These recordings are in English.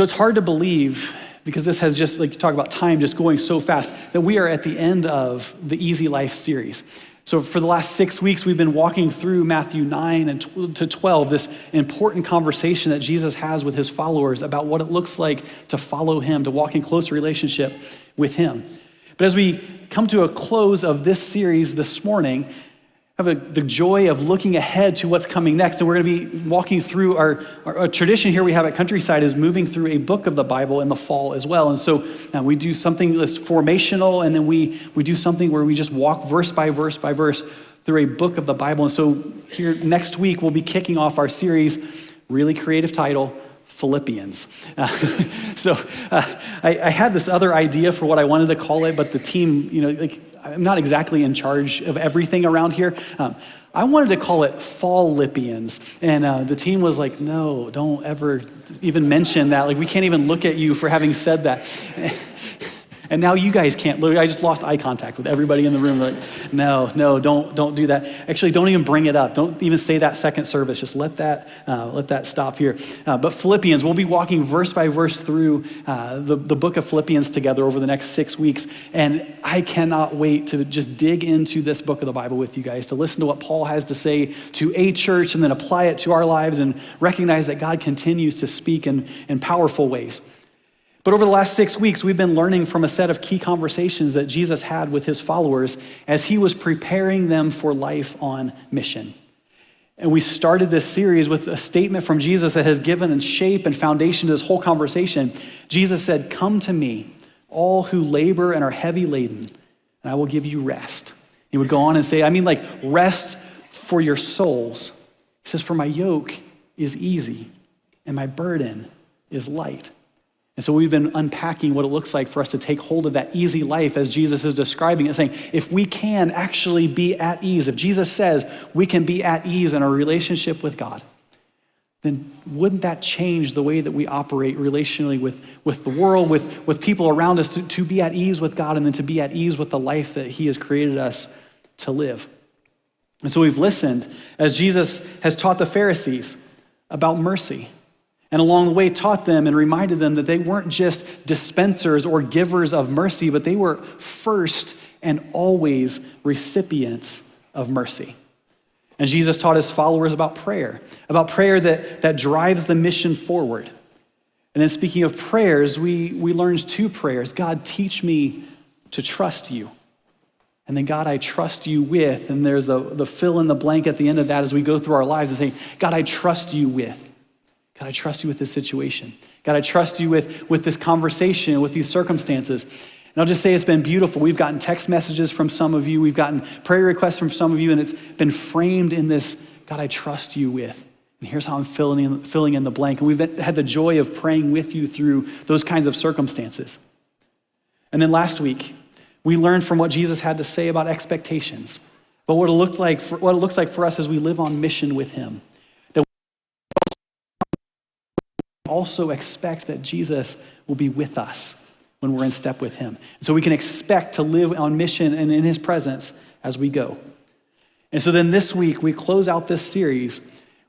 So it's hard to believe, because this has just, like you talk about time just going so fast, that we are at the end of the Easy Life series. So for the last 6 weeks, we've been walking through Matthew 9 and to 12, this important conversation that Jesus has with his followers about what it looks like to follow him, to walk in close relationship with him. But as we come to a close of this series this morning, the joy of looking ahead to what's coming next. And we're going to be walking through our tradition here we have at Countryside is moving through a book of the Bible in the fall as well. And so we do something that's formational, and then we do something where we just walk verse by verse by verse through a book of the Bible. And so here next week, we'll be kicking off our series, really creative title, Philippians. I had this other idea for what I wanted to call it, but the team, I'm not exactly in charge of everything around here. I wanted to call it Fall-Lippians. And the team was like, no, don't ever even mention that. Like, we can't even look at you for having said that. And now you guys can't look. I just lost eye contact with everybody in the room. Like, no, don't do that. Actually, don't even bring it up. Don't even say that second service. Just let that stop here. But Philippians, we'll be walking verse by verse through the book of Philippians together over the next 6 weeks. And I cannot wait to just dig into this book of the Bible with you guys, to listen to what Paul has to say to a church and then apply it to our lives and recognize that God continues to speak in powerful ways. But over the last 6 weeks, we've been learning from a set of key conversations that Jesus had with his followers as he was preparing them for life on mission. And we started this series with a statement from Jesus that has given shape and foundation to this whole conversation. Jesus said, "Come to me, all who labor and are heavy laden, and I will give you rest." He would go on and say, rest for your souls. He says, "For my yoke is easy and my burden is light." And so we've been unpacking what it looks like for us to take hold of that easy life as Jesus is describing it, saying, if we can actually be at ease, if Jesus says we can be at ease in our relationship with God, then wouldn't that change the way that we operate relationally with the world, with people around us, to be at ease with God and then to be at ease with the life that he has created us to live? And so we've listened as Jesus has taught the Pharisees about mercy, and along the way taught them and reminded them that they weren't just dispensers or givers of mercy, but they were first and always recipients of mercy. And Jesus taught his followers about prayer that drives the mission forward. And then speaking of prayers, we learned 2 prayers. God, teach me to trust you. And then, God, I trust you with, and there's the fill in the blank at the end of that as we go through our lives and say, God, I trust you with. God, I trust you with this situation. God, I trust you with this conversation, with these circumstances. And I'll just say it's been beautiful. We've gotten text messages from some of you. We've gotten prayer requests from some of you, and it's been framed in this, God, I trust you with. And here's how I'm filling in the blank. And we've had the joy of praying with you through those kinds of circumstances. And then last week, we learned from what Jesus had to say about expectations, but what it looks like for us as we live on mission with him. Also expect that Jesus will be with us when we're in step with him. So we can expect to live on mission and in his presence as we go. And so then this week, we close out this series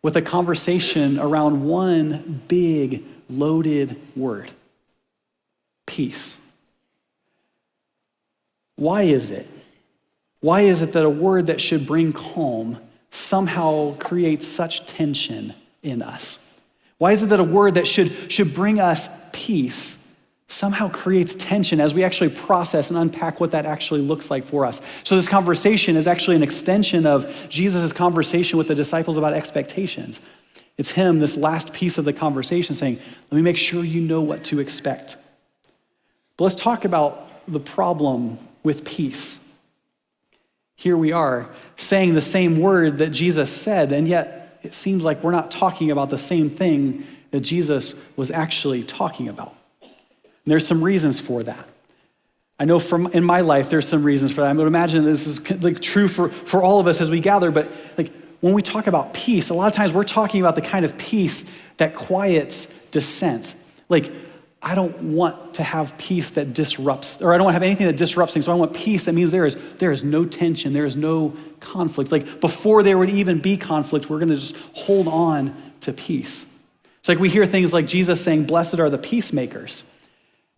with a conversation around one big, loaded word: peace. Why is it? Why is it that a word that should bring calm somehow creates such tension in us? Why is it that a word that should bring us peace somehow creates tension as we actually process and unpack what that actually looks like for us? So this conversation is actually an extension of Jesus' conversation with the disciples about expectations. It's him, this last piece of the conversation, saying, let me make sure you know what to expect. But let's talk about the problem with peace. Here we are saying the same word that Jesus said, and yet it seems like we're not talking about the same thing that Jesus was actually talking about. And there's some reasons for that. I know in my life, there's some reasons for that. I would imagine this is like true for all of us as we gather, but like when we talk about peace, a lot of times we're talking about the kind of peace that quiets dissent. Like, I don't want to have peace that disrupts, or I don't want to have anything that disrupts things. So I want peace that means there is no tension, there is no conflict. Like before there would even be conflict, we're going to just hold on to peace. It's like we hear things like Jesus saying, "Blessed are the peacemakers."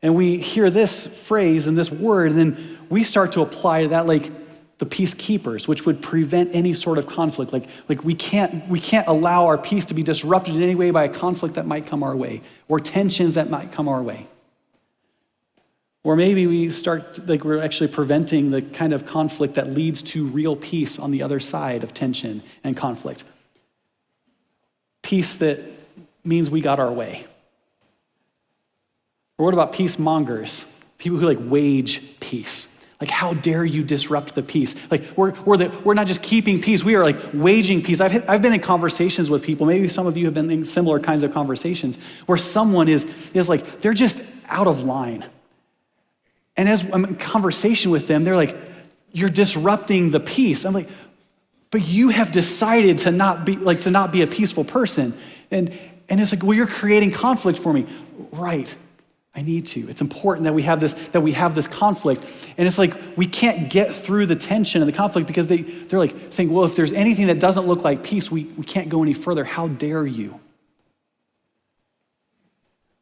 And we hear this phrase and this word, and then we start to apply that like the peacekeepers, which would prevent any sort of conflict. Like we can't allow our peace to be disrupted in any way by a conflict that might come our way or tensions that might come our way. Or maybe we start like we're actually preventing the kind of conflict that leads to real peace on the other side of tension and conflict. Peace that means we got our way. Or what about peacemongers? People who like wage peace. Like, how dare you disrupt the peace? Like, we're not just keeping peace, we are like waging peace. I've been in conversations with people, maybe some of you have been in similar kinds of conversations, where someone is like, they're just out of line. And as I'm in conversation with them, they're like, "You're disrupting the peace." I'm like, "But you have decided to not be a peaceful person." And it's like, "Well, you're creating conflict for me." Right. I need to. It's important that we have this conflict. And it's like we can't get through the tension and the conflict because they're like saying, "Well, if there's anything that doesn't look like peace, we can't go any further. How dare you?"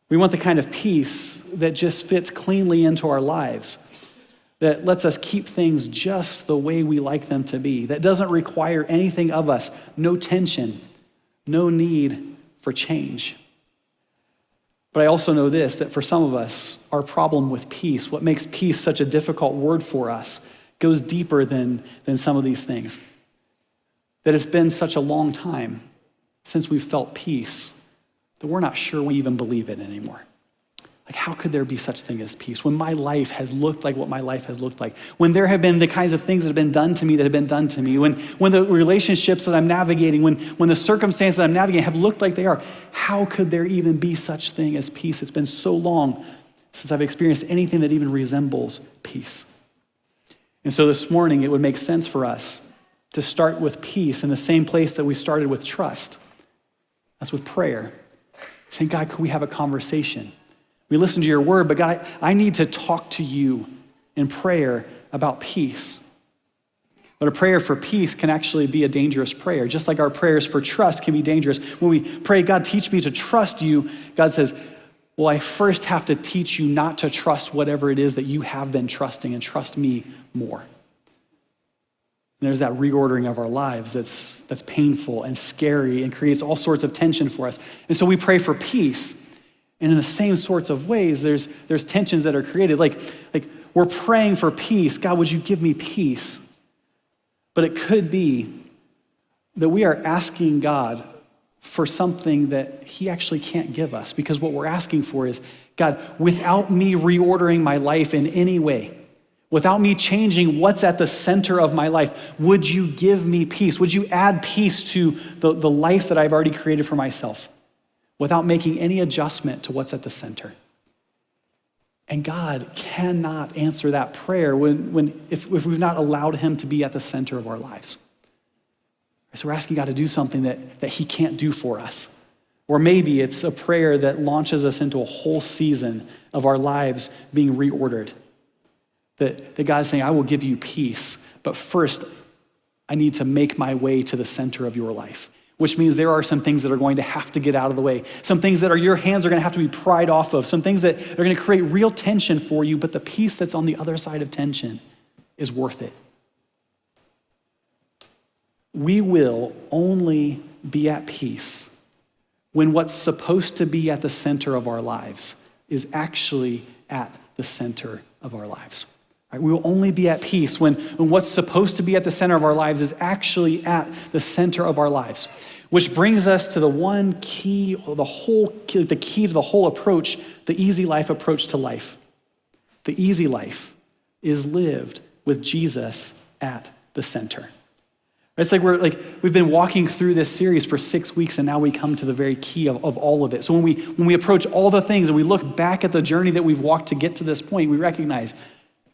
We want the kind of peace that just fits cleanly into our lives, that lets us keep things just the way we like them to be, that doesn't require anything of us, no tension, no need for change. But I also know this, that for some of us, our problem with peace, what makes peace such a difficult word for us, goes deeper than some of these things. That it's been such a long time since we've felt peace that we're not sure we even believe it anymore. Like, how could there be such thing as peace when my life has looked like what my life has looked like? When there have been the kinds of things that have been done to me that have been done to me, when the relationships that I'm navigating, when the circumstances that I'm navigating have looked like they are, how could there even be such thing as peace? It's been so long since I've experienced anything that even resembles peace. And so this morning, it would make sense for us to start with peace in the same place that we started with trust. That's with prayer. Saying, "God, could we have a conversation? We listen to your word, but God, I need to talk to you in prayer about peace." But a prayer for peace can actually be a dangerous prayer. Just like our prayers for trust can be dangerous. When we pray, "God, teach me to trust you," God says, "Well, I first have to teach you not to trust whatever it is that you have been trusting, and trust me more." And there's that reordering of our lives that's painful and scary and creates all sorts of tension for us. And so we pray for peace. And in the same sorts of ways, there's tensions that are created. Like we're praying for peace. "God, would you give me peace?" But it could be that we are asking God for something that he actually can't give us, because what we're asking for is, "God, without me reordering my life in any way, without me changing what's at the center of my life, would you give me peace? Would you add peace to the life that I've already created for myself without making any adjustment to what's at the center?" And God cannot answer that prayer if we've not allowed him to be at the center of our lives. So we're asking God to do something that he can't do for us. Or maybe it's a prayer that launches us into a whole season of our lives being reordered. That God is saying, "I will give you peace, but first I need to make my way to the center of your life." Which means there are some things that are going to have to get out of the way. Some things that your hands are going to have to be pried off of. Some things that are going to create real tension for you, but the peace that's on the other side of tension is worth it. We will only be at peace when what's supposed to be at the center of our lives is actually at the center of our lives. Right? We will only be at peace when what's supposed to be at the center of our lives is actually at the center of our lives. Which brings us to the one key, the key to the whole approach, the easy life approach to life. The easy life is lived with Jesus at the center. It's like we've been walking through this series for 6 weeks, and now we come to the very key of all of it. So when we approach all the things and we look back at the journey that we've walked to get to this point, we recognize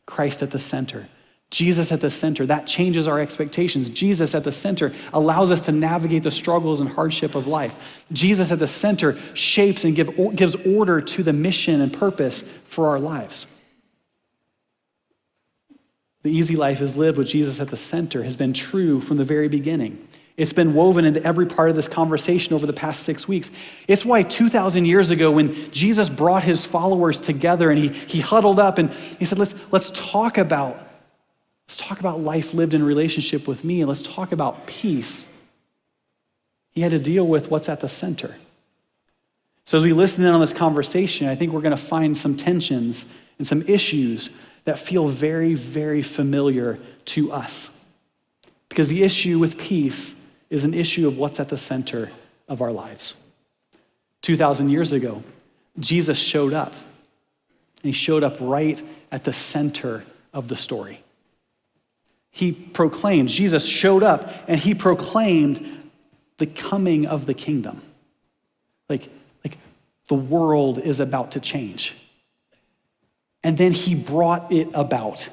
Christ at the center, Jesus at the center. That changes our expectations. Jesus at the center allows us to navigate the struggles and hardship of life. Jesus at the center shapes and gives order to the mission and purpose for our lives. The easy life is lived with Jesus at the center has been true from the very beginning. It's been woven into every part of this conversation over the past 6 weeks. It's why 2,000 years ago, when Jesus brought his followers together and he huddled up and he said, let's talk about life lived in relationship with me, and let's talk about peace. He had to deal with what's at the center. So as we listen in on this conversation, I think we're going to find some tensions and some issues that feel very, very familiar to us. Because the issue with peace is an issue of what's at the center of our lives. 2,000 years ago, Jesus showed up. And he showed up right at the center of the story. Jesus showed up and he proclaimed the coming of the kingdom. Like the world is about to change. And then he brought it about.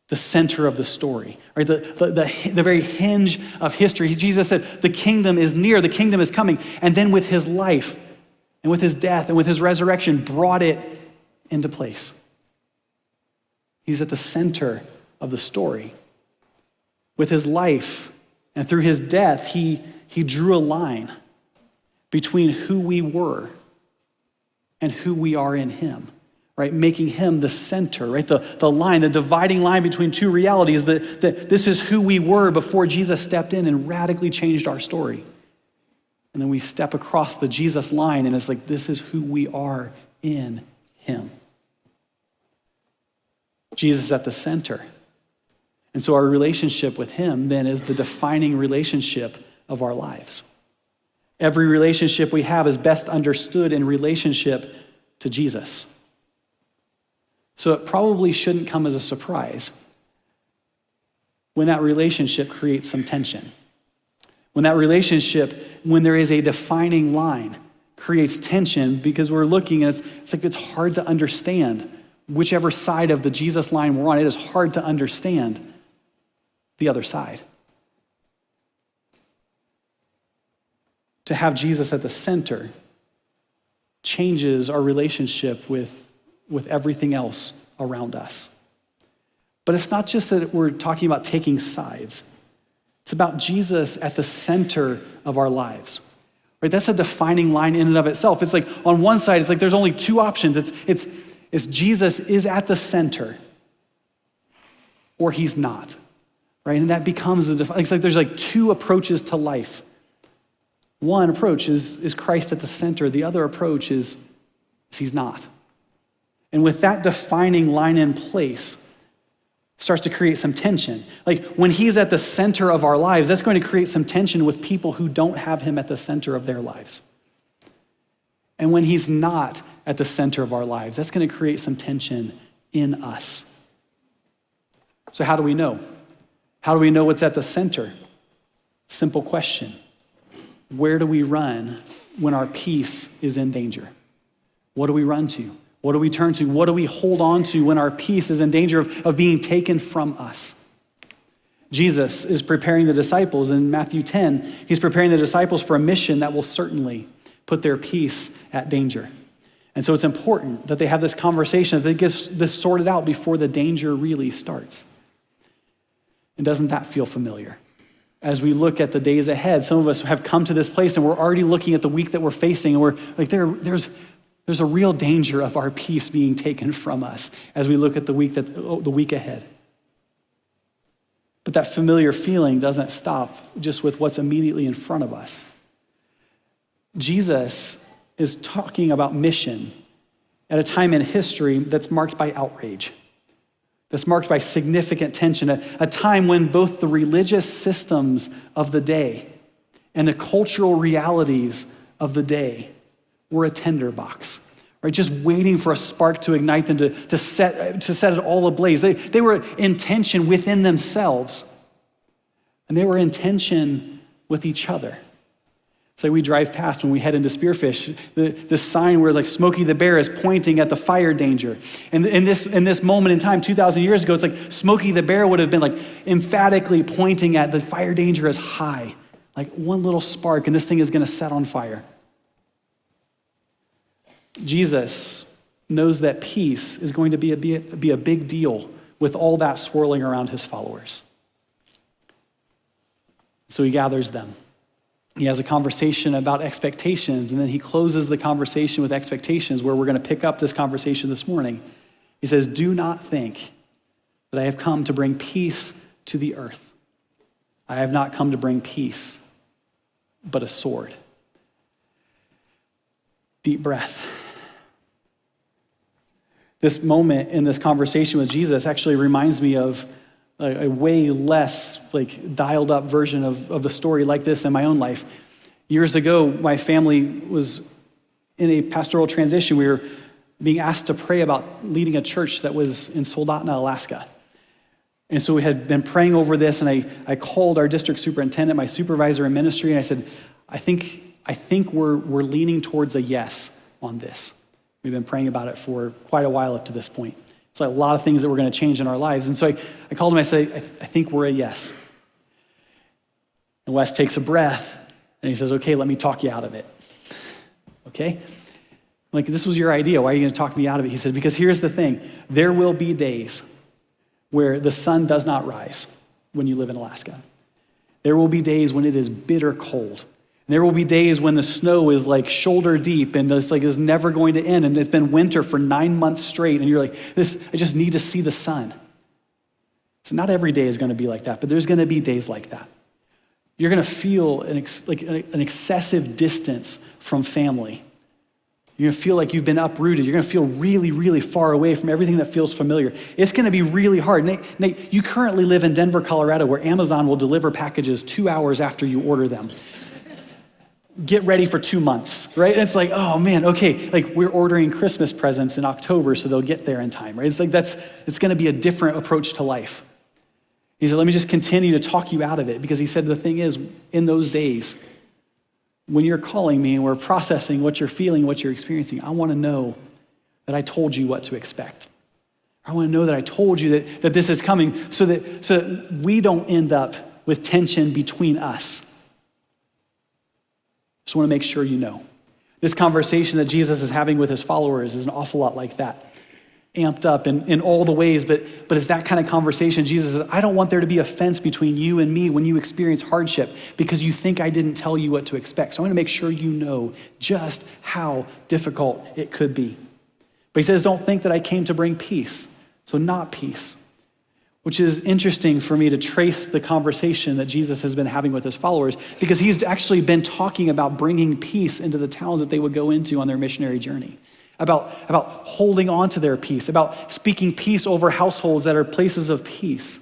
The center of the story, right? The very hinge of history. Jesus said, the kingdom is near, the kingdom is coming. And then with his life and with his death and with his resurrection, brought it into place. He's at the center of the story. With his life and through his death, he drew a line between who we were and who we are in him. Right, making him the center, right? The line, the dividing line between two realities, that this is who we were before Jesus stepped in and radically changed our story. And then we step across the Jesus line and it's like, this is who we are in him. Jesus at the center. And so our relationship with him then is the defining relationship of our lives. Every relationship we have is best understood in relationship to Jesus. So it probably shouldn't come as a surprise when that relationship creates some tension. When that relationship, when there is a defining line, creates tension because we're looking and it's like it's hard to understand whichever side of the Jesus line we're on. It is hard to understand the other side. To have Jesus at the center changes our relationship with everything else around us. But it's not just that we're talking about taking sides. It's about Jesus at the center of our lives. Right? That's a defining line in and of itself. It's like on one side, it's like there's only two options. It's Jesus is at the center or he's not. Right? And that becomes it's like there's like two approaches to life. One approach is Christ at the center. The other approach is he's not. And with that defining line in place, starts to create some tension. Like when he's at the center of our lives, that's going to create some tension with people who don't have him at the center of their lives. And when he's not at the center of our lives, that's going to create some tension in us. So how do we know? How do we know what's at the center? Simple question. Where do we run when our peace is in danger? What do we run to? What do we turn to? What do we hold on to when our peace is in danger of being taken from us? Jesus is preparing the disciples in Matthew 10. He's preparing the disciples for a mission that will certainly put their peace at danger. And so it's important that they have this conversation, that they get this sorted out before the danger really starts. And doesn't that feel familiar? As we look at the days ahead, some of us have come to this place and we're already looking at the week that we're facing, and we're like, there's a real danger of our peace being taken from us as we look at the week ahead. But that familiar feeling doesn't stop just with what's immediately in front of us. Jesus is talking about mission at a time in history that's marked by outrage, that's marked by significant tension, a time when both the religious systems of the day and the cultural realities of the day were a tinderbox, right? Just waiting for a spark to ignite them, to set it all ablaze. They were in tension within themselves, and they were in tension with each other. It's like we drive past when we head into Spearfish, the sign where like Smokey the Bear is pointing at the fire danger. And in this moment in time, 2,000 years ago, it's like Smokey the Bear would have been like emphatically pointing at the fire danger is high, like one little spark and this thing is gonna set on fire. Jesus knows that peace is going to be a big deal with all that swirling around his followers. So he gathers them. He has a conversation about expectations, and then he closes the conversation with expectations, where we're going to pick up this conversation this morning. He says, "Do not think that I have come to bring peace to the earth. I have not come to bring peace, but a sword." Deep breath. This moment in this conversation with Jesus actually reminds me of a way less dialed up version of the story like this in my own life. Years ago, my family was in a pastoral transition. We were being asked to pray about leading a church that was in Soldotna, Alaska. And so we had been praying over this, and I called our district superintendent, my supervisor in ministry, and I said, I think we're leaning towards a yes on this. We've been praying about it for quite a while up to this point. It's like a lot of things that were going to change in our lives. And so I called him, I said, I think we're a yes. And Wes takes a breath, and he says, "Okay, let me talk you out of it." Okay? This was your idea. Why are you going to talk me out of it? He said, "Because here's the thing. There will be days where the sun does not rise when you live in Alaska. There will be days when it is bitter cold. There will be days when the snow is shoulder deep and it's is never going to end, and it's been winter for 9 months straight, and you're I just need to see the sun." So not every day is going to be like that, but there's going to be days like that. You're going to feel an excessive distance from family. You're going to feel like you've been uprooted. You're going to feel really, really far away from everything that feels familiar. It's going to be really hard. Nate, you currently live in Denver, Colorado, where Amazon will deliver packages 2 hours after you order them. Get ready for 2 months, right? And it's oh man, okay, we're ordering Christmas presents in October so they'll get there in time, right? It's going to be a different approach to life. He said, "Let me just continue to talk you out of it," because he said, the thing is, in those days, when you're calling me and we're processing what you're feeling, what you're experiencing, I want to know that I told you what to expect. I want to know that I told you that this is coming so that we don't end up with tension between us. Just want to make sure you know. This conversation that Jesus is having with his followers is an awful lot like that. Amped up in all the ways, but it's that kind of conversation. Jesus says, "I don't want there to be a fence between you and me when you experience hardship because you think I didn't tell you what to expect. So I want to make sure you know just how difficult it could be." But he says, "Don't think that I came to bring peace." So not peace. Which is interesting for me to trace the conversation that Jesus has been having with his followers, because he's actually been talking about bringing peace into the towns that they would go into on their missionary journey, about holding on to their peace, about speaking peace over households that are places of peace,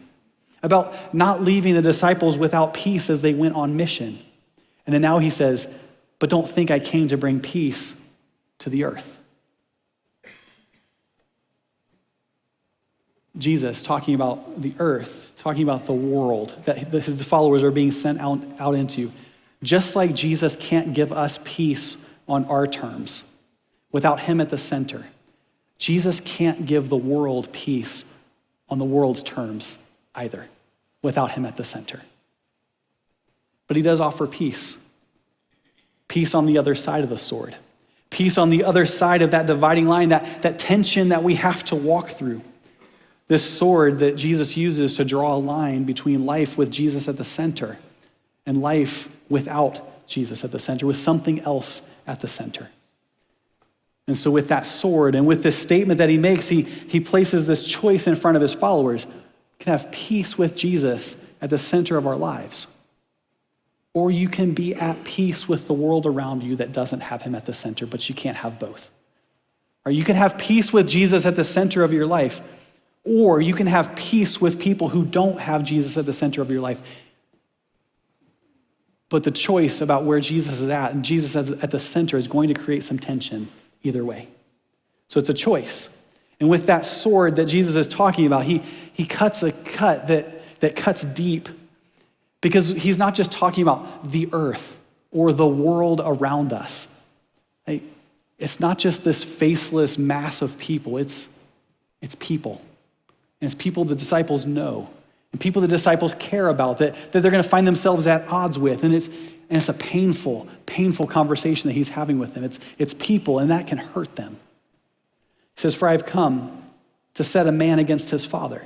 about not leaving the disciples without peace as they went on mission. And then now he says, "But don't think I came to bring peace to the earth." Jesus talking about the earth, talking about the world that his followers are being sent out into. Just like Jesus can't give us peace on our terms without him at the center, Jesus can't give the world peace on the world's terms either without him at the center. But he does offer peace. Peace on the other side of the sword. Peace on the other side of that dividing line, that tension that we have to walk through. This sword that Jesus uses to draw a line between life with Jesus at the center and life without Jesus at the center, with something else at the center. And so with that sword and with this statement that he makes, he places this choice in front of his followers. You can have peace with Jesus at the center of our lives, or you can be at peace with the world around you that doesn't have him at the center, but you can't have both. Or you can have peace with Jesus at the center of your life, or you can have peace with people who don't have Jesus at the center of your life. But the choice about where Jesus is at, and Jesus at the center, is going to create some tension either way. So it's a choice. And with that sword that Jesus is talking about, he cuts a cut that cuts deep, because he's not just talking about the earth or the world around us. It's not just this faceless mass of people, it's people. And it's people the disciples know, and people the disciples care about, that they're going to find themselves at odds with. And it's a painful, painful conversation that he's having with them. It's people, and that can hurt them. He says, "For I have come to set a man against his father,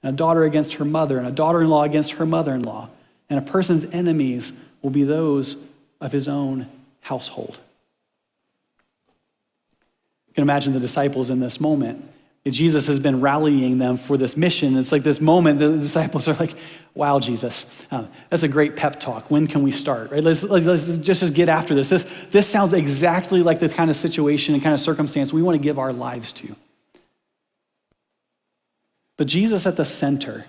and a daughter against her mother, and a daughter-in-law against her mother-in-law, And a person's enemies will be those of his own household. You can imagine the disciples in this moment. Jesus has been rallying them for this mission. It's like this moment, the disciples are like, wow, Jesus, that's a great pep talk. When can we start? Right? Let's just get after this. This sounds exactly like the kind of situation and kind of circumstance we want to give our lives to. But Jesus at the center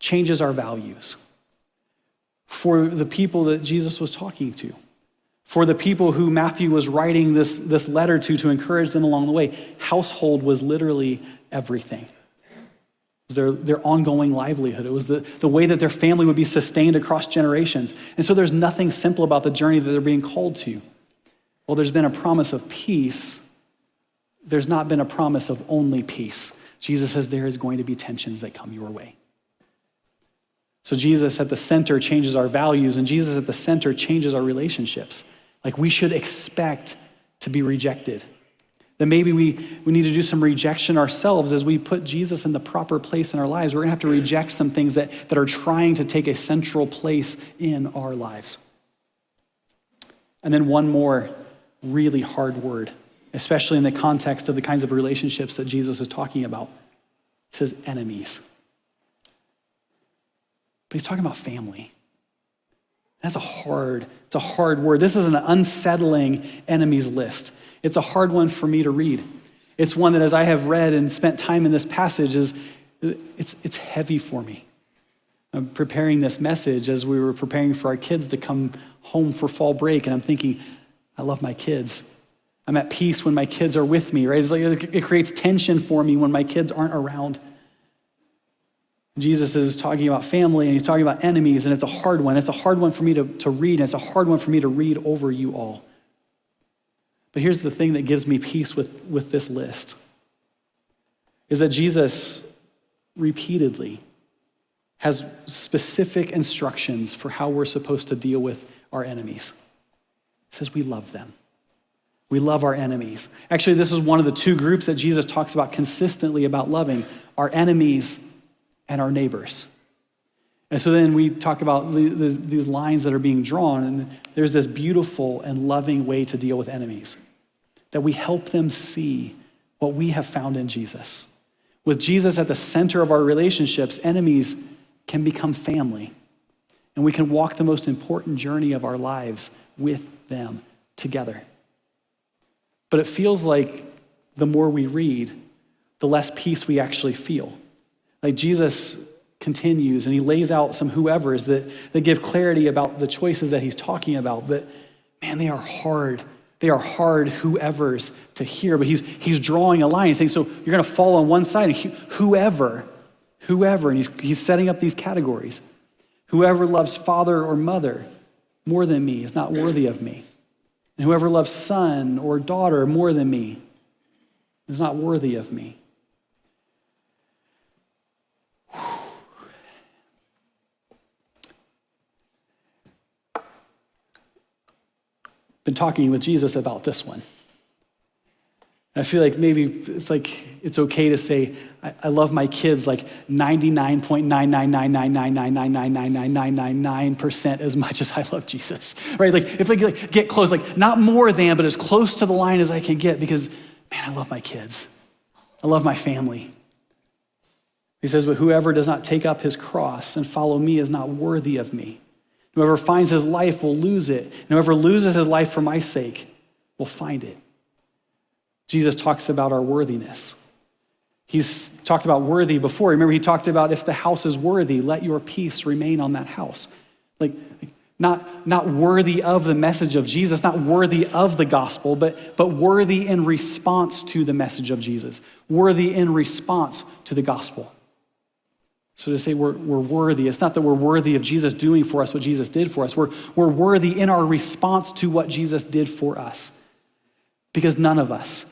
changes our values for the people that Jesus was talking to, for the people who Matthew was writing this letter to encourage them along the way. Household was literally everything. It was their ongoing livelihood. It was the way that their family would be sustained across generations. And so there's nothing simple about the journey that they're being called to. Well, there's been a promise of peace. There's not been a promise of only peace. Jesus says there is going to be tensions that come your way. So Jesus at the center changes our values, and Jesus at the center changes our relationships. Like, we should expect to be rejected. That maybe we need to do some rejection ourselves as we put Jesus in the proper place in our lives. We're gonna have to reject some things that are trying to take a central place in our lives. And then one more really hard word, especially in the context of the kinds of relationships that Jesus is talking about. He says enemies. But he's talking about family. It's a hard word. This is an unsettling enemies list. It's a hard one for me to read. It's one that, as I have read and spent time in this passage, it's heavy for me. I'm preparing this message as we were preparing for our kids to come home for fall break, and I'm thinking, I love my kids. I'm at peace when my kids are with me, right? It's like it creates tension for me when my kids aren't around. Jesus is talking about family, and he's talking about enemies, and it's a hard one. It's a hard one for me to read, and it's a hard one for me to read over you all. But here's the thing that gives me peace with this list, is that Jesus repeatedly has specific instructions for how we're supposed to deal with our enemies. He says we love them. We love our enemies. Actually, this is one of the two groups that Jesus talks about consistently about loving: our enemies and our neighbors. And so then we talk about these lines that are being drawn, and there's this beautiful and loving way to deal with enemies, that we help them see what we have found in Jesus. With Jesus at the center of our relationships, enemies can become family, and we can walk the most important journey of our lives with them together. But it feels like the more we read, the less peace we actually feel. Like, Jesus continues and he lays out some whoever's that give clarity about the choices that he's talking about, that, man, they are hard. They are hard whoever's to hear, but he's drawing a line. He's saying, so you're gonna fall on one side, and whoever, and he's setting up these categories. Whoever loves father or mother more than me is not worthy of me. And whoever loves son or daughter more than me is not worthy of me. Been talking with Jesus about this one. And I feel like maybe it's okay to say I love my kids like 99.99999999999% as much as I love Jesus, right? Like if I get close, like not more than, but as close to the line as I can get, because man, I love my kids. I love my family. He says, but whoever does not take up his cross and follow me is not worthy of me. Whoever finds his life will lose it. And whoever loses his life for my sake will find it. Jesus talks about our worthiness. He's talked about worthy before. Remember, he talked about if the house is worthy, let your peace remain on that house. Like not worthy of the message of Jesus, not worthy of the gospel, but worthy in response to the message of Jesus, worthy in response to the gospel. So to say we're worthy, it's not that we're worthy of Jesus doing for us what Jesus did for us. We're worthy in our response to what Jesus did for us. Because none of us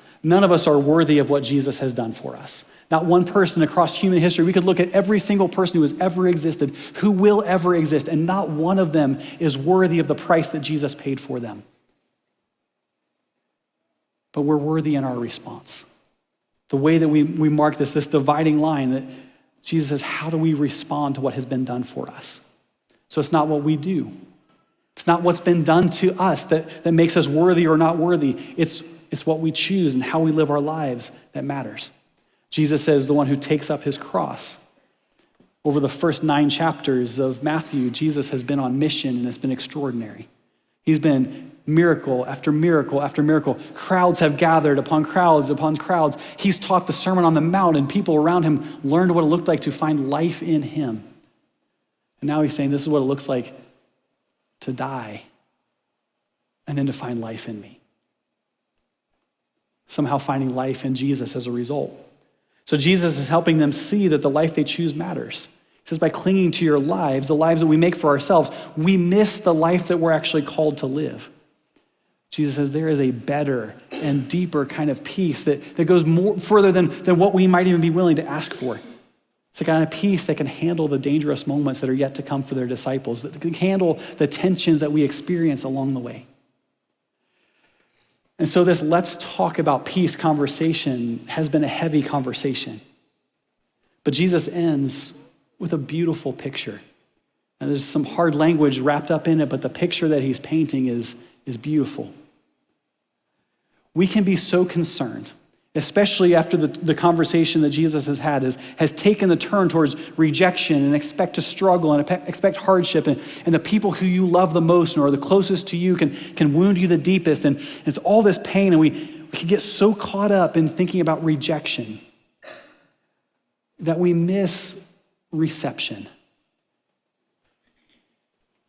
are worthy of what Jesus has done for us. Not one person across human history. We could look at every single person who has ever existed, who will ever exist, and not one of them is worthy of the price that Jesus paid for them. But we're worthy in our response. The way that we mark this dividing line that Jesus says, how do we respond to what has been done for us? So it's not what we do. It's not what's been done to us that makes us worthy or not worthy. It's what we choose and how we live our lives that matters. Jesus says the one who takes up his cross. Over the first 9 chapters of Matthew, Jesus has been on mission and it's been extraordinary. He's been miracle after miracle after miracle. Crowds have gathered upon crowds upon crowds. He's taught the Sermon on the Mount and people around him learned what it looked like to find life in him. And now he's saying this is what it looks like to die and then to find life in me. Somehow finding life in Jesus as a result. So Jesus is helping them see that the life they choose matters. He says by clinging to your lives, the lives that we make for ourselves, we miss the life that we're actually called to live. Jesus says there is a better and deeper kind of peace that goes more further than what we might even be willing to ask for. It's the kind of peace that can handle the dangerous moments that are yet to come for their disciples, that can handle the tensions that we experience along the way. And so this let's talk about peace conversation has been a heavy conversation. But Jesus ends with a beautiful picture. And there's some hard language wrapped up in it, but the picture that he's painting is beautiful. We can be so concerned, especially after the conversation that Jesus has had, has taken the turn towards rejection and expect to struggle and expect hardship, and the people who you love the most or are the closest to you can wound you the deepest, and it's all this pain, and we can get so caught up in thinking about rejection that we miss reception.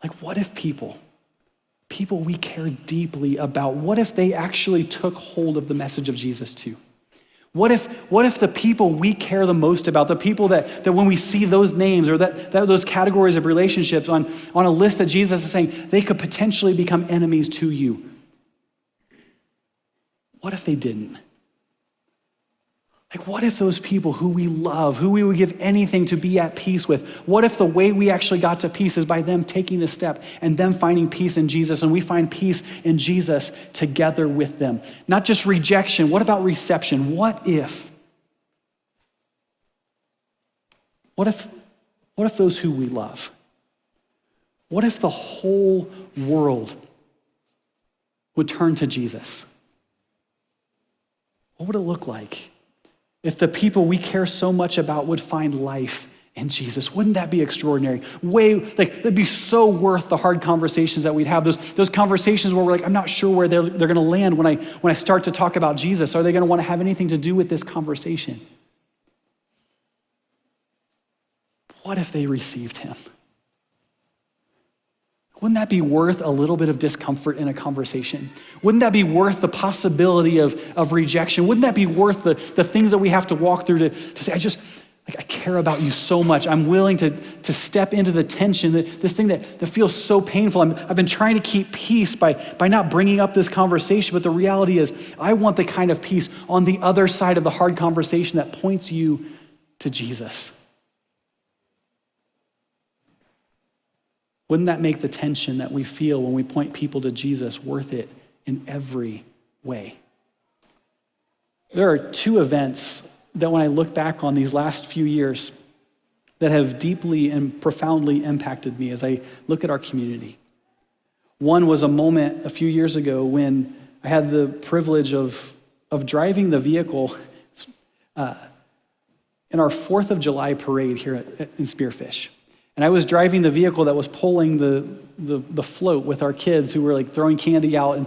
Like, what if people we care deeply about, what if they actually took hold of the message of Jesus too? What if the people we care the most about, the people that when we see those names or that those categories of relationships on a list that Jesus is saying, they could potentially become enemies to you? What if they didn't? Like, what if those people who we love, who we would give anything to be at peace with, what if the way we actually got to peace is by them taking this step and them finding peace in Jesus, and we find peace in Jesus together with them? Not just rejection, what about reception? What if those who we love, what if the whole world would turn to Jesus? What would it look like if the people we care so much about would find life in Jesus? Wouldn't that be extraordinary? It'd be so worth the hard conversations that we'd have. Those conversations where we're like, I'm not sure where they're going to land when I start to talk about Jesus. Are they going to want to have anything to do with this conversation? What if they received him? Wouldn't that be worth a little bit of discomfort in a conversation? Wouldn't that be worth the possibility of rejection? Wouldn't that be worth the things that we have to walk through to say, I care about you so much. I'm willing to step into the tension, this thing that feels so painful. I've been trying to keep peace by not bringing up this conversation, but the reality is I want the kind of peace on the other side of the hard conversation that points you to Jesus. Wouldn't that make the tension that we feel when we point people to Jesus worth it in every way? There are 2 events that when I look back on these last few years that have deeply and profoundly impacted me as I look at our community. One was a moment a few years ago when I had the privilege of driving the vehicle in our 4th of July parade here in Spearfish. And I was driving the vehicle that was pulling the float with our kids who were like throwing candy out,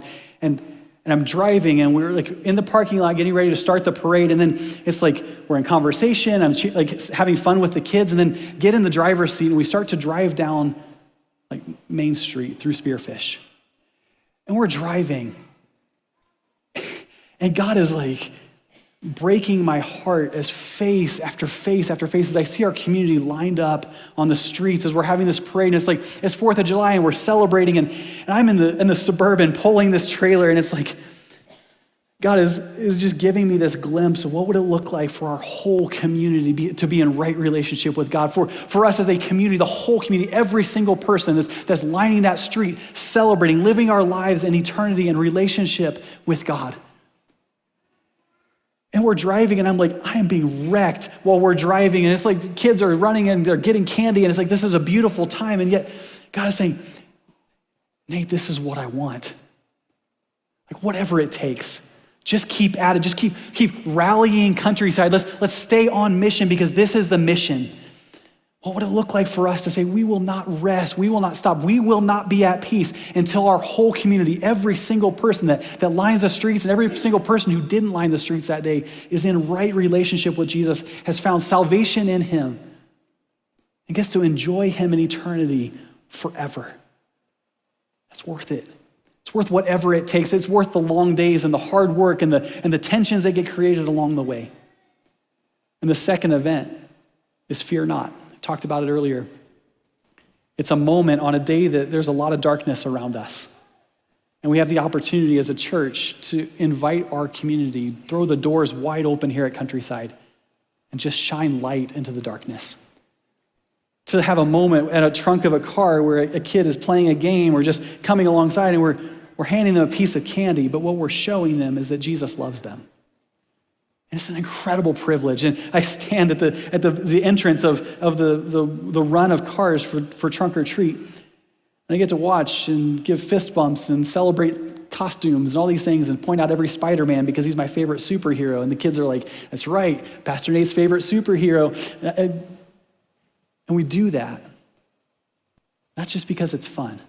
and I'm driving, and we're like in the parking lot getting ready to start the parade, and then it's like we're in conversation, I'm like having fun with the kids, and then get in the driver's seat and we start to drive down like Main Street through Spearfish. And we're driving, and God is like breaking my heart as face after face after face as I see our community lined up on the streets as we're having this parade. And it's like, it's 4th of July and we're celebrating, and I'm in the Suburban pulling this trailer, and it's like, God is just giving me this glimpse of what would it look like for our whole community to be in right relationship with God. For us as a community, the whole community, every single person that's lining that street, celebrating, living our lives in eternity in relationship with God. And we're driving, and I'm like, I am being wrecked while we're driving. And it's like kids are running and they're getting candy, and it's like, this is a beautiful time. And yet God is saying, Nate, this is what I want. Like whatever it takes, just keep at it. Just keep rallying Countryside. Let's stay on mission because this is the mission. What would it look like for us to say, we will not rest, we will not stop, we will not be at peace until our whole community, every single person that lines the streets and every single person who didn't line the streets that day is in right relationship with Jesus, has found salvation in him, and gets to enjoy him in eternity forever. That's worth it. It's worth whatever it takes. It's worth the long days and the hard work and the tensions that get created along the way. And the second event is fear not. Talked about it earlier. It's a moment on a day that there's a lot of darkness around us. And we have the opportunity as a church to invite our community, throw the doors wide open here at Countryside, and just shine light into the darkness. To have a moment at a trunk of a car where a kid is playing a game or just coming alongside and we're handing them a piece of candy, but what we're showing them is that Jesus loves them. And it's an incredible privilege. And I stand at the entrance of the run of cars for Trunk or Treat. And I get to watch and give fist bumps and celebrate costumes and all these things and point out every Spider-Man because he's my favorite superhero. And the kids are like, that's right, Pastor Nate's favorite superhero. And we do that, not just because it's fun,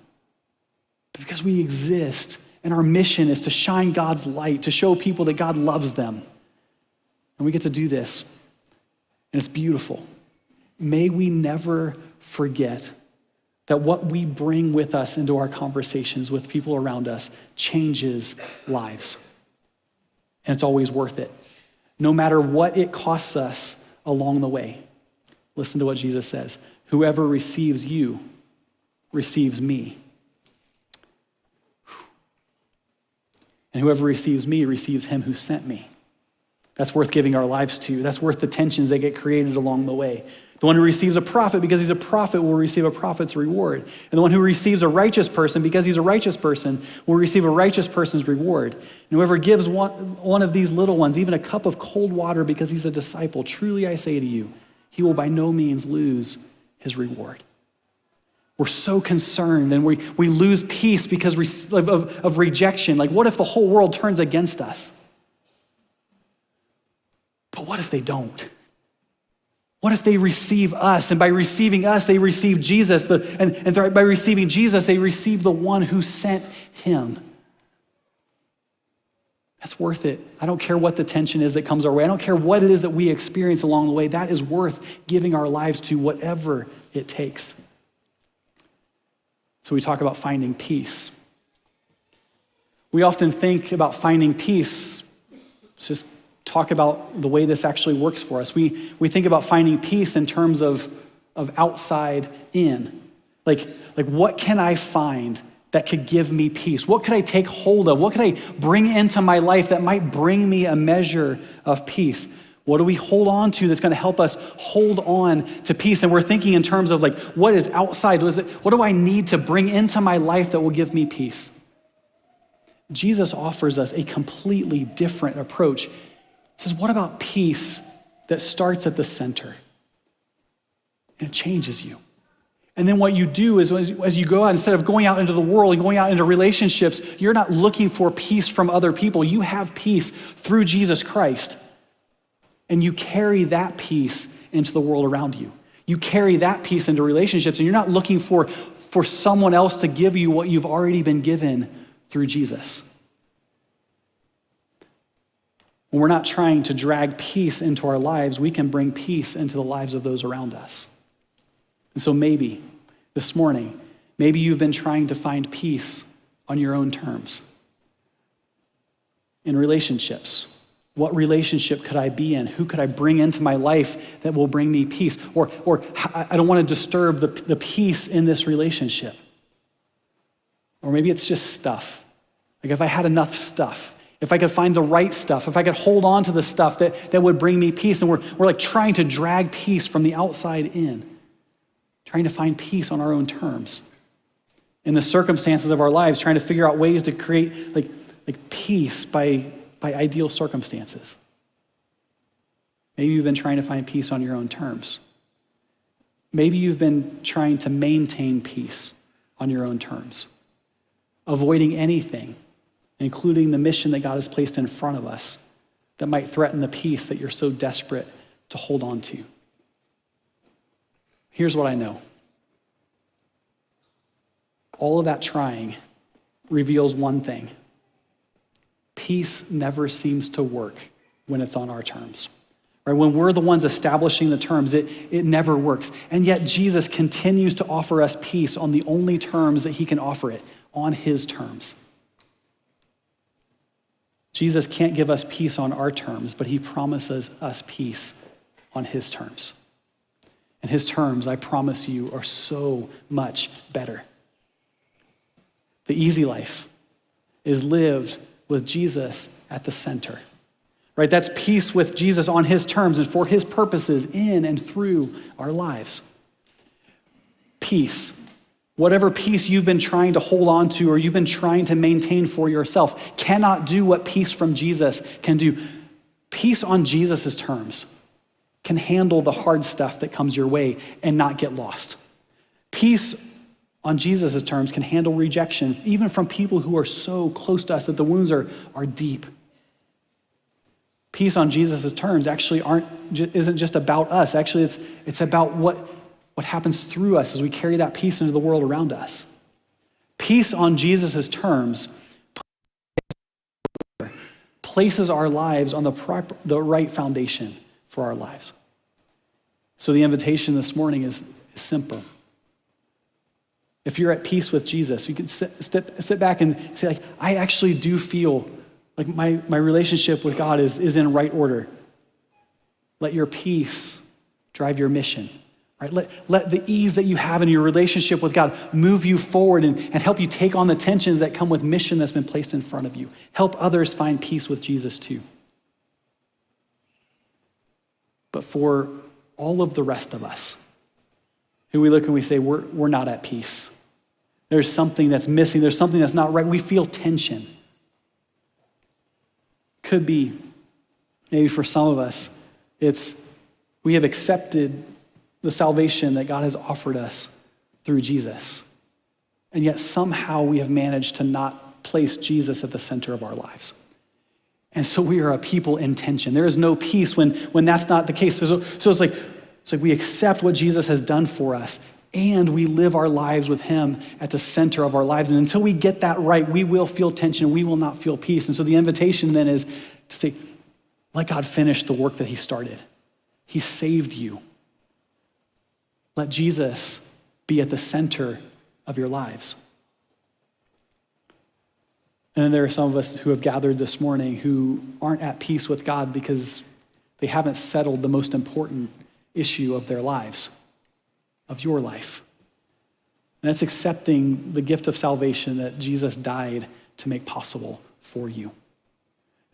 but because we exist and our mission is to shine God's light, to show people that God loves them. And we get to do this, and it's beautiful. May we never forget that what we bring with us into our conversations with people around us changes lives. And it's always worth it, no matter what it costs us along the way. Listen to what Jesus says. Whoever receives you receives me. And whoever receives me receives him who sent me. That's worth giving our lives to. That's worth the tensions that get created along the way. The one who receives a prophet because he's a prophet will receive a prophet's reward. And the one who receives a righteous person because he's a righteous person will receive a righteous person's reward. And whoever gives one of these little ones even a cup of cold water because he's a disciple, truly I say to you, he will by no means lose his reward. We're so concerned and we lose peace because of rejection. Like, what if the whole world turns against us? But what if they don't? What if they receive us? And by receiving us, they receive Jesus. And by receiving Jesus, they receive the one who sent him. That's worth it. I don't care what the tension is that comes our way. I don't care what it is that we experience along the way. That is worth giving our lives to, whatever it takes. So we talk about finding peace. We often think about finding peace. Let's just talk about the way this actually works for us. We think about finding peace in terms of outside in. Like what can I find that could give me peace? What could I take hold of? What could I bring into my life that might bring me a measure of peace? What do we hold on to that's going to help us hold on to peace? And we're thinking in terms of like, what is outside? What do I need to bring into my life that will give me peace? Jesus offers us a completely different approach. He says, what about peace that starts at the center? And it changes you. And then what you do is as you go out, instead of going out into the world and going out into relationships, you're not looking for peace from other people. You have peace through Jesus Christ. And you carry that peace into the world around you. You carry that peace into relationships, and you're not looking for someone else to give you what you've already been given through Jesus. When we're not trying to drag peace into our lives, we can bring peace into the lives of those around us. And so maybe this morning, maybe you've been trying to find peace on your own terms. In relationships, what relationship could I be in? Who could I bring into my life that will bring me peace? Or I don't want to disturb the peace in this relationship. Or maybe it's just stuff. Like if I had enough stuff, if I could find the right stuff, if I could hold on to the stuff that would bring me peace. And we're like trying to drag peace from the outside in, trying to find peace on our own terms. In the circumstances of our lives, trying to figure out ways to create like peace by ideal circumstances. Maybe you've been trying to find peace on your own terms. Maybe you've been trying to maintain peace on your own terms, avoiding anything, including the mission that God has placed in front of us that might threaten the peace that you're so desperate to hold on to. Here's what I know. All of that trying reveals one thing. Peace never seems to work when it's on our terms. Right? When we're the ones establishing the terms, it never works. And yet Jesus continues to offer us peace on the only terms that he can offer it, on his terms. Jesus can't give us peace on our terms, but he promises us peace on his terms. And his terms, I promise you, are so much better. The easy life is lived with Jesus at the center. Right? That's peace with Jesus on his terms and for his purposes in and through our lives. Peace. Whatever peace you've been trying to hold on to or you've been trying to maintain for yourself cannot do what peace from Jesus can do. Peace on Jesus' terms can handle the hard stuff that comes your way and not get lost. Peace on Jesus' terms can handle rejection, even from people who are so close to us that the wounds are deep. Peace on Jesus' terms actually isn't just about us. Actually, it's about what happens through us as we carry that peace into the world around us. Peace on Jesus' terms places our lives on the right foundation for our lives. So the invitation this morning is simple. If you're at peace with Jesus, you can sit back and say, like, I actually do feel like my relationship with God is in right order. Let your peace drive your mission. Right? Let the ease that you have in your relationship with God move you forward and help you take on the tensions that come with mission that's been placed in front of you. Help others find peace with Jesus too. But for all of the rest of us, who we look and we say, we're not at peace. There's something that's missing. There's something that's not right. We feel tension. Could be, maybe for some of us, it's we have accepted the salvation that God has offered us through Jesus. And yet somehow we have managed to not place Jesus at the center of our lives. And so we are a people in tension. There is no peace when that's not the case. So it's like we accept what Jesus has done for us and we live our lives with him at the center of our lives. And until we get that right, we will feel tension. We will not feel peace. And so the invitation then is to say, let God finish the work that he started. He saved you. Let Jesus be at the center of your lives. And then there are some of us who have gathered this morning who aren't at peace with God because they haven't settled the most important issue of their lives, of your life. And that's accepting the gift of salvation that Jesus died to make possible for you.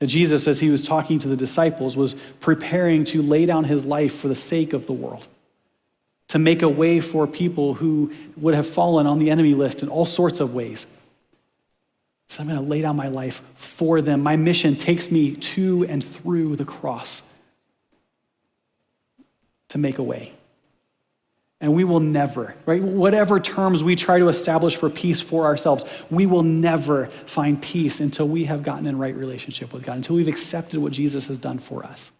That Jesus, as he was talking to the disciples, was preparing to lay down his life for the sake of the world, to make a way for people who would have fallen on the enemy list in all sorts of ways. So I'm going to lay down my life for them. My mission takes me to and through the cross to make a way. And we will never, right? Whatever terms we try to establish for peace for ourselves, we will never find peace until we have gotten in right relationship with God, until we've accepted what Jesus has done for us.